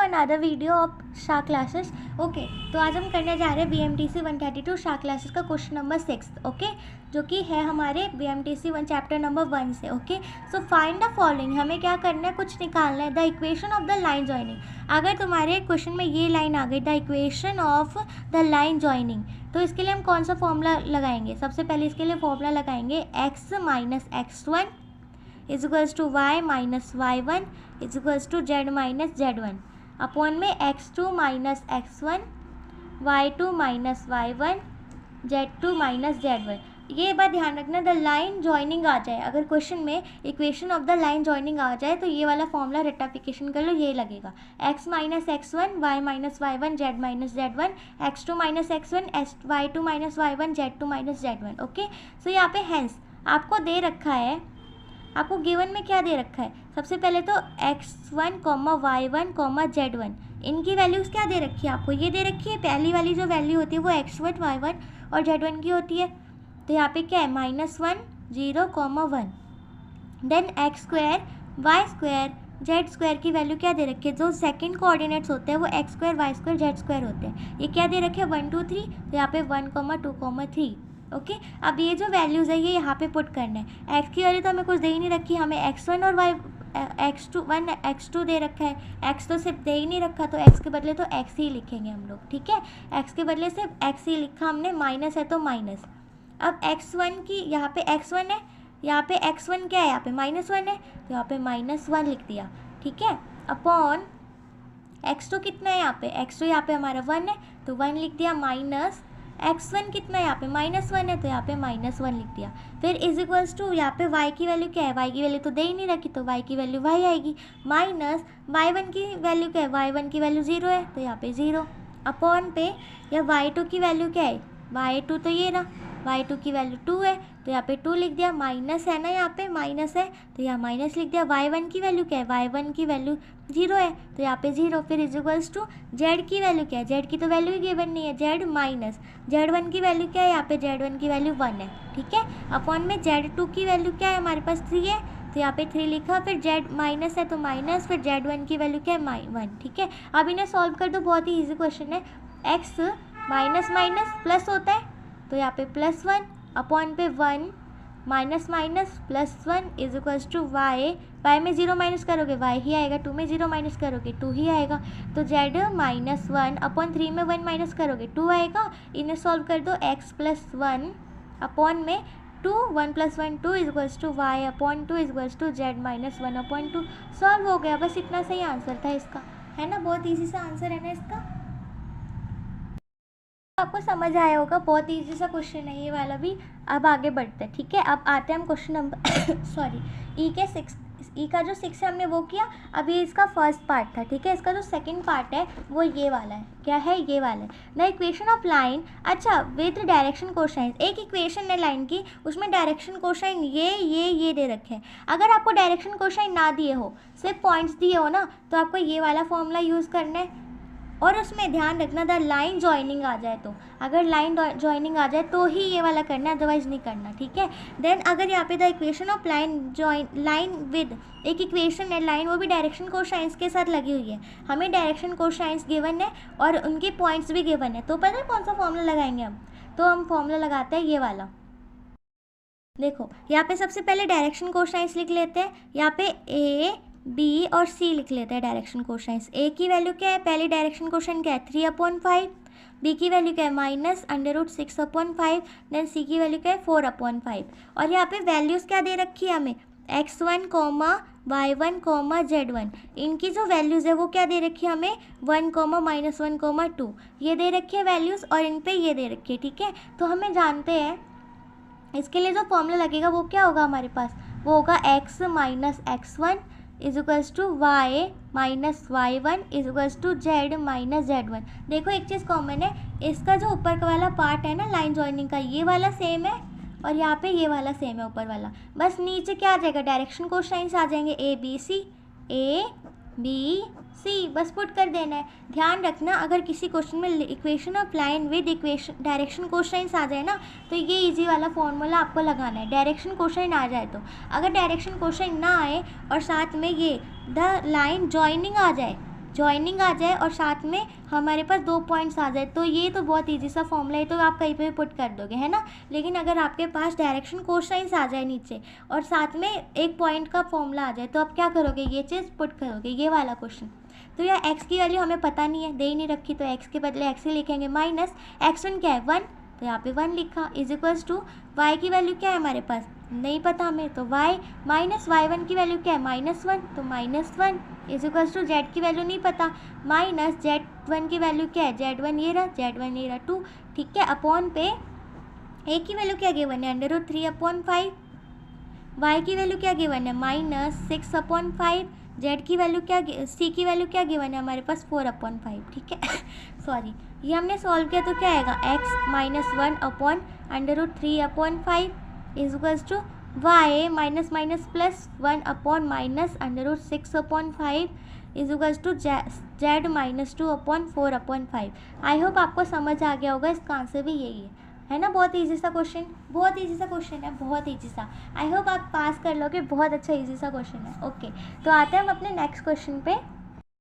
Another video of Shah classes. Okay, तो आज हम करने जा रहे हैं BMTC 132 शाह क्लासेस का क्वेश्चन नंबर 6, ओके, जो कि है हमारे BMTC 1 चैप्टर नंबर 1 से। Okay, so find the following, हमें क्या करना है, कुछ निकालना है। The equation of the line joining, अगर तुम्हारे क्वेश्चन में ये लाइन आ गई, the equation of the line joining, तो इसके लिए हम कौन सा फॉर्मूला लगाएंगे? सबसे पहले इसके लिए फॉर्मूला लगाएंगे x minus x1 is equals to y minus y1 is equals to z minus z1 upon में x2 minus x1 y2 minus y1 z2 minus z1। ये बात ध्यान रखना, द लाइन जॉइनिंग आ जाए, अगर क्वेश्चन में equation of the line joining आ जाए तो ये वाला फॉर्मूला रेक्टिफिकेशन कर लो, ये लगेगा x minus x1 y minus y1 z minus z1 x2 minus x1 y2 minus y1 z2 minus z1। Okay, so यहाँ पे हैंस आपको दे रखा है, आपको गिवन में क्या दे रखा है? सबसे पहले तो x1 y1 z1, इनकी वैल्यूज़ क्या दे रखी है आपको? ये दे रखी है, पहली वाली जो वैल्यू होती है वो x1 y1 और z1 की होती है। तो यहाँ पे क्या है? -1 0 1। Then x square y square z square की वैल्यू क्या दे रखी है? जो सेकंड कोऑर्डिनेट्स होते हैं वो x square y square z square होते हैं। ये क्या दे रखे हैं? 1 2 3। तो यहाँ पे 1 2 3। ओके, अब ये जो वैल्यूज़ है ये यहाँ पे पुट करना है। x की वैल्यू तो हमें कुछ दे ही नहीं रखी, हमें x1 और x2 दे रखा है। x तो सिर्फ दे ही नहीं रखा, तो x के बदले तो x ही लिखेंगे हम लोग, ठीक है। x के बदले सिर्फ x ही लिखा हमने, माइनस है तो माइनस। अब x1 की यहाँ पे x1 है, यहाँ पे x1 क्या है? यहाँ पे -1 है, तो यहाँ पे -1 लिख दिया, ठीक है। अपॉन x2 कितना है? यहाँ पे x2 यहाँ पे हमारा 1 है, तो 1 लिख दिया, माइनस x1 कितना है? यहाँ पे -1 है, तो यहाँ पे -1 लिख दिया। फिर इज इक्वल्स टू यहाँ पे y की वैल्यू क्या है? y की वैल्यू तो दे ही नहीं रखी, तो y की वैल्यू y आएगी, माइनस y1 की वैल्यू क्या है? y1 की वैल्यू 0 है, तो यहाँ पे 0 अपॉन पे या y2 की वैल्यू क्या है? y2 तो ये रहा, y2 की वैल्यू 2 है, तो यहाँ पे 2 लिख दिया, माइनस है ना, यहाँ पे माइनस है तो यहाँ माइनस लिख दिया। y1 की वैल्यू क्या है? y1 की वैल्यू 0 है, तो यहाँ पे 0। फिर इज इक्वल्स टू z की वैल्यू क्या है? z की तो वैल्यू ही गिवन नहीं है, z माइनस z1 की वैल्यू क्या है? यहाँ पे z1 की वैल्यू 1 है, ठीक है। अपॉन में z2 की वैल्यू क्या है? हमारे पास 3 है, तो यहाँ पे 3 लिखा। फिर z माइनस है तो माइनस, फिर z1 की वैल्यू क्या है? 1, ठीक है। अब इन्हें सॉल्व कर दो, बहुत ही ईजी क्वेश्चन है। x माइनस माइनस प्लस होता है, तो यहाँ पे +1 अपॉन पे 1 minus minus +1 is equals to y में 0 माइनस करोगे y ही आएगा, 2 में 0 माइनस करोगे 2 ही आएगा, तो z -1 अपॉन 3 में 1 माइनस करोगे 2 आएगा। इन्हें सॉल्व कर दो, x + 1 अपॉन में 2 1 + 1 2 is equals to y upon 2 is equals to z -1 upon 2। Solve हो गया, बस इतना सही आंसर था इसका, है ना। बहुत ईजी सा आंसर है ना इसका, आपको समझ आया होगा, बहुत इजी सा क्वेश्चन है ये वाला भी। अब आगे बढ़ते हैं, ठीक है। अब आते हैं हम क्वेश्चन नंबर सॉरी ई का जो 6 है हमने वो किया। अब ये इसका फर्स्ट पार्ट था, ठीक है। इसका जो सेकंड पार्ट है वो ये वाला है, क्या है? ये वाला है, द इक्वेशन ऑफ लाइन। अच्छा, विद डायरेक्शन कोसाइन, एक इक्वेशन है लाइन की, उसमें डायरेक्शन कोसाइन ये दे रखे हैं। अगर आपको डायरेक्शन कोसाइन ना दिए हो, सिर्फ पॉइंट्स दिए हो ना, तो आपको ये वाला फॉर्मूला यूज़ करना है। और उसमें ध्यान रखना, द लाइन जॉइनिंग आ जाए, तो अगर लाइन जॉइनिंग आ जाए तो ही ये वाला करना है, अदरवाइज नहीं करना, ठीक है। देन अगर यहाँ पे the equation of line with, एक इक्वेशन है लाइन, वो भी डायरेक्शन कोसाइंस के साथ लगी हुई है, हमें डायरेक्शन कोसाइंस गिवन है और उनके पॉइंट्स भी गिवन है, तो पता है कौन सा फॉर्मूला लगाएंगे हम? तो हम फॉर्मूला लगाते हैं ये वाला। देखो यहाँ पे सबसे पहले डायरेक्शन कोसाइंस लिख लेते हैं, यहाँ पे a b और c लिख लेते हैं डायरेक्शन कोसाइंस। a की वैल्यू क्या है? पहली डायरेक्शन कोसाइन क्या है? 3/5। b की वैल्यू क्या है? -√6/5। देन c की वैल्यू क्या है? 4/5। और यहाँ पे वैल्यूज़ क्या दे रखी है हमें? x1, y1, z1, इनकी जो वैल्यूज़ है वो क्या दे रखी है हमें? 1, -1, 2 ये दे रखी है वैल्यूज़, और इन पे ये दे रखी है, ठीक है। तो हमें जानते हैं इसके लिए जो फॉर्मूला लगेगा वो क्या होगा हमारे पास? वो होगा x minus x1 is equals to y minus y1 is equals to z minus z1। देखो एक चीज़ कॉमन है, इसका जो ऊपर का वाला पार्ट है ना लाइन जॉइनिंग का, ये वाला सेम है और यहाँ पे ये वाला सेम है ऊपर वाला। बस नीचे क्या आ जाएगा? डायरेक्शन कोसाइंस आ जाएंगे, a b c, बस पुट कर देना है। ध्यान रखना, अगर किसी क्वेश्चन में equation of line with equation direction cosines आ जाए ना, तो ये इजी वाला फॉर्मूला आपको लगाना है, डायरेक्शन कोसाइन आ जाए तो। अगर डायरेक्शन कोसाइन ना आए और साथ में ये द लाइन जॉइनिंग आ जाए, जॉइनिंग आ जाए और साथ में हमारे पास 2 पॉइंट्स आ जाए, तो ये तो बहुत ईजी सा फॉर्मूला है, तो आप कहीं पे भी पुट कर दोगे, है ना। लेकिन अगर आपके पास डायरेक्शन कोसाइंस आ जाए नीचे और साथ में एक पॉइंट का फॉर्मूला आ जाए, तो आप क्या करोगे, ये चीज़ पुट करोगे, ये वाला क्वेश्चन। तो यार एक्स की वैल्यू हमें पता नहीं है, दे ही नहीं रखी, तो एक्स के बदले एक्स ही लिखेंगे, माइनस x1 क्या है 1, तो यहाँ पे 1 लिखा, इज इक्वल्स टू वाई की वैल्यू क्या है हमारे पास नहीं पता हमें, तो y माइनस y1 की वैल्यू क्या है -1, तो -1 इज इक्वल्स टू z की वैल्यू नहीं पता, माइनस z1 की वैल्यू क्या है, z1 ये रहा, z1 ये रहा 2, ठीक है, अपॉन पे a की वैल्यू क्या गिवन है √3/5, y की वैल्यू क्या गिवन है -6/5, z की वैल्यू क्या, c की वैल्यू क्या गिवन है हमारे पास 4/5, ठीक है सॉरी, ये हमने सॉल्व किया तो क्या आएगा x -1/√3/5 is equals to y minus minus plus 1/-√6/5 is equals to z -2/4/5। I hope आपको समझ आ गया होगा, इसका आंसर भी यही है ना। बहुत ईजी सा क्वेश्चन, बहुत ईजी सा क्वेश्चन है, बहुत ईजी सा। आई होप आप पास कर लोगे, बहुत अच्छा ईजी सा क्वेश्चन है। ओके, तो आते हैं हम अपने नेक्स्ट क्वेश्चन पे।